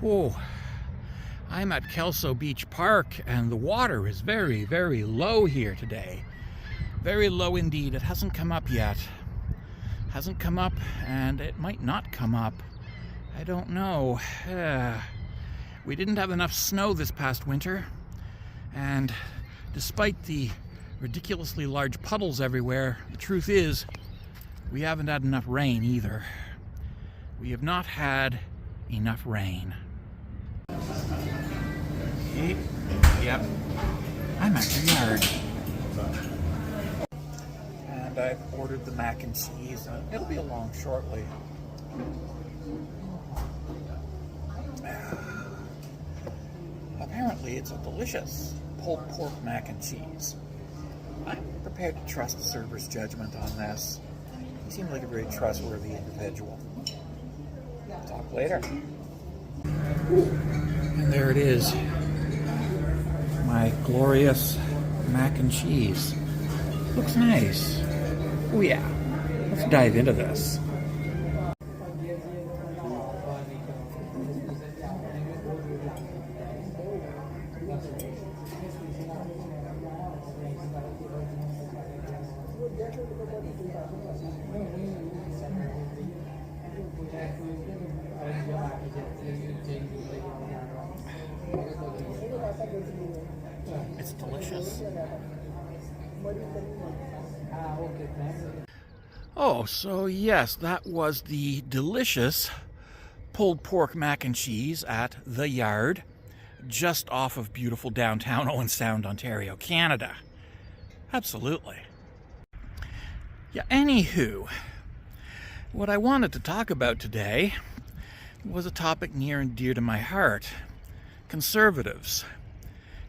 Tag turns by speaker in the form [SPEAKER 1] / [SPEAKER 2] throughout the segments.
[SPEAKER 1] Oh, I'm at Kelso Beach Park and the water is very, very low here today. Very low indeed. It hasn't come up yet. Hasn't come up, and it might not come up. I don't know. We didn't have enough snow this past winter, and despite the ridiculously large puddles everywhere, the truth is we haven't had enough rain either. We have not had enough rain. Yep, I'm at the yard. And I've ordered the mac and cheese, and it'll be along shortly. Apparently it's a delicious pulled pork mac and cheese. I'm prepared to trust the server's judgment on this. He seemed like a very trustworthy individual. Talk later. And there it is. My glorious mac and cheese. Looks nice. Oh yeah. Let's dive into this. It's delicious. Oh, so yes, that was the delicious pulled pork mac and cheese at The Yard, just off of beautiful downtown Owen Sound, Ontario, Canada. Absolutely. Yeah, anywho, what I wanted to talk about today was a topic near and dear to my heart: conservatives,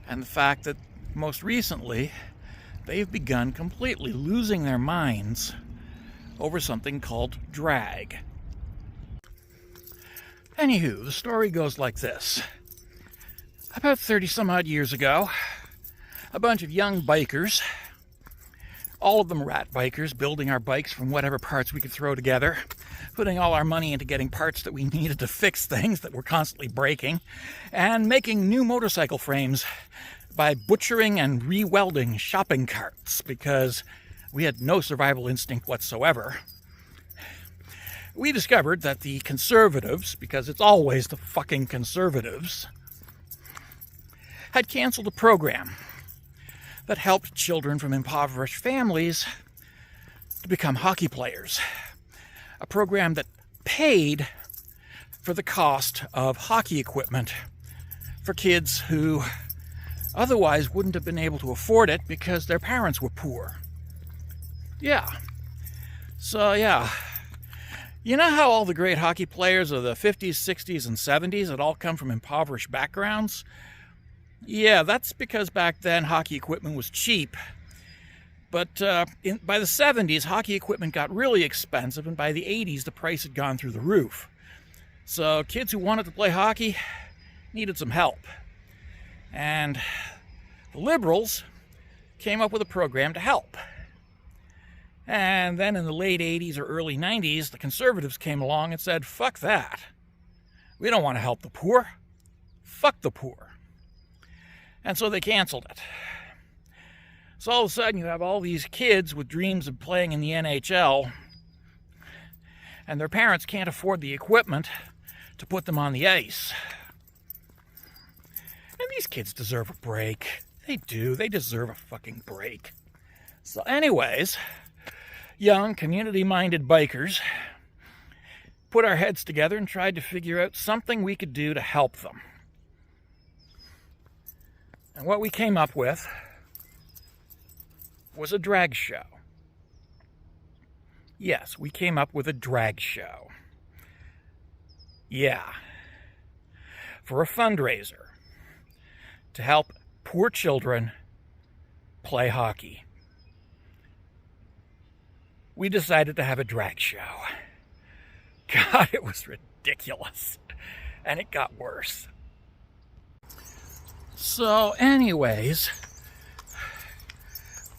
[SPEAKER 1] and the fact that most recently they've begun completely losing their minds over something called drag. Anywho, the story goes like this. About 30 some odd years ago, a bunch of young bikers, all of them rat bikers, building our bikes from whatever parts we could throw together, putting all our money into getting parts that we needed to fix things that were constantly breaking, and making new motorcycle frames by butchering and re-welding shopping carts because we had no survival instinct whatsoever. We discovered that the conservatives, because it's always the fucking conservatives, had canceled a program that helped children from impoverished families to become hockey players. A program that paid for the cost of hockey equipment for kids who otherwise wouldn't have been able to afford it because their parents were poor. Yeah. So, yeah. You know how all the great hockey players of the 50s, 60s, and 70s had all come from impoverished backgrounds? Yeah, that's because back then hockey equipment was cheap. But by the 70s, hockey equipment got really expensive, and by the 80s, the price had gone through the roof. So kids who wanted to play hockey needed some help. And the liberals came up with a program to help. And then in the late 80s or early 90s, the conservatives came along and said, fuck that. We don't want to help the poor. Fuck the poor. And so they canceled it. So all of a sudden you have all these kids with dreams of playing in the NHL, and their parents can't afford the equipment to put them on the ice. And these kids deserve a break. They do. They deserve a fucking break. So anyways, young, community-minded bikers put our heads together and tried to figure out something we could do to help them. And what we came up with was a drag show. Yes, we came up with a drag show. Yeah. For a fundraiser to help poor children play hockey. We decided to have a drag show. God, it was ridiculous. And it got worse. So anyways,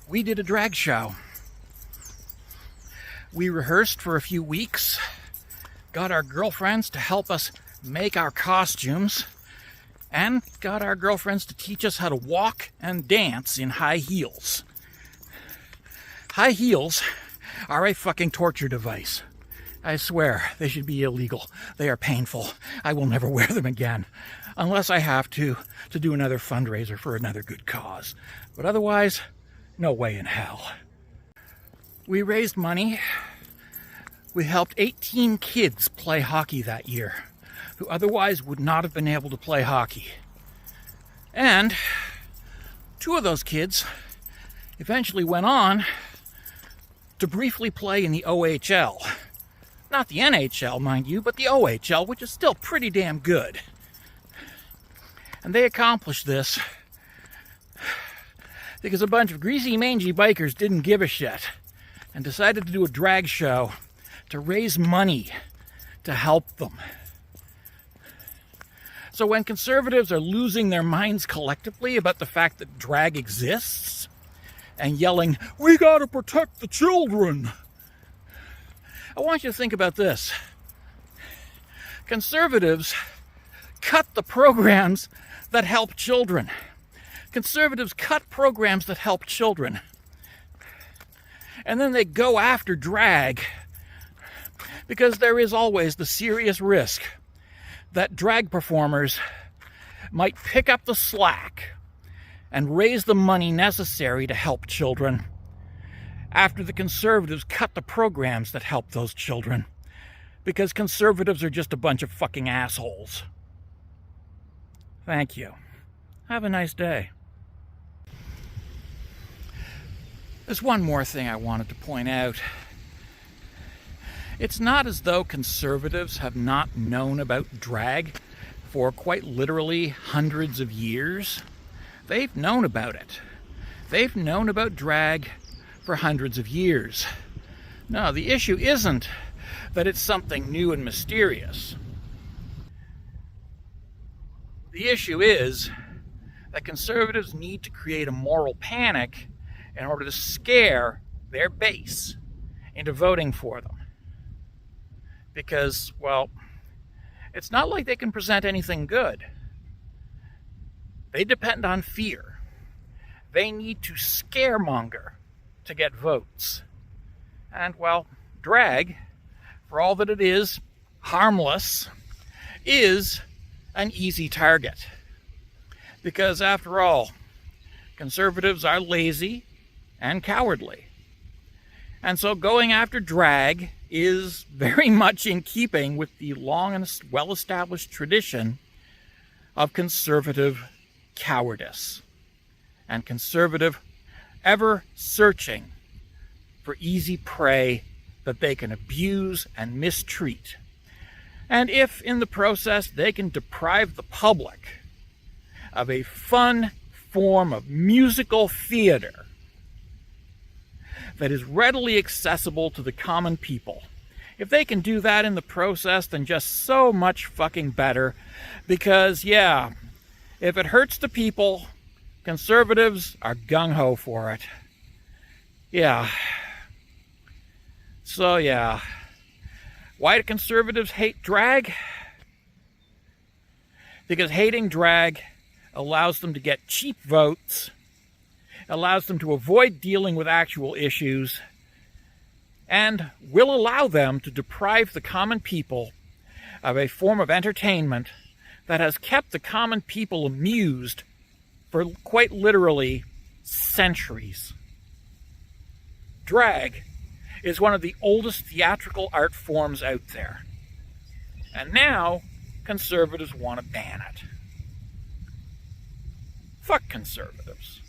[SPEAKER 1] we did a drag show. We rehearsed for a few weeks, got our girlfriends to help us make our costumes, and got our girlfriends to teach us how to walk and dance in high heels. High heels are a fucking torture device. I swear, they should be illegal. They are painful. I will never wear them again. Unless I have to do another fundraiser for another good cause. But otherwise, no way in hell. We raised money. We helped 18 kids play hockey that year, who otherwise would not have been able to play hockey. And 2 of those kids eventually went on to briefly play in the OHL. Not the NHL, mind you, but the OHL, which is still pretty damn good. And they accomplished this because a bunch of greasy, mangy bikers didn't give a shit and decided to do a drag show to raise money to help them. So when conservatives are losing their minds collectively about the fact that drag exists and yelling, "We gotta protect the children," I want you to think about this. Conservatives cut the programs that help children. Conservatives cut programs that help children. And then they go after drag because there is always the serious risk that drag performers might pick up the slack and raise the money necessary to help children after the conservatives cut the programs that help those children, because conservatives are just a bunch of fucking assholes. Thank you. Have a nice day. There's one more thing I wanted to point out. It's not as though conservatives have not known about drag for quite literally hundreds of years. They've known about it. They've known about drag for hundreds of years. No, the issue isn't that it's something new and mysterious. The issue is that conservatives need to create a moral panic in order to scare their base into voting for them. Because, well, it's not like they can present anything good. They depend on fear. They need to scaremonger to get votes. And, well, drag, for all that it is harmless, is an easy target. Because, after all, conservatives are lazy and cowardly. And so going after drag is very much in keeping with the long and well-established tradition of conservative cowardice and conservative ever searching for easy prey that they can abuse and mistreat. And if in the process they can deprive the public of a fun form of musical theater that is readily accessible to the common people, if they can do that in the process, then just so much fucking better. Because, yeah, if it hurts the people, conservatives are gung-ho for it. Yeah. So, yeah. Why do conservatives hate drag? Because hating drag allows them to get cheap votes, allows them to avoid dealing with actual issues, and will allow them to deprive the common people of a form of entertainment that has kept the common people amused for quite literally centuries. Drag is one of the oldest theatrical art forms out there. And now, conservatives want to ban it. Fuck conservatives.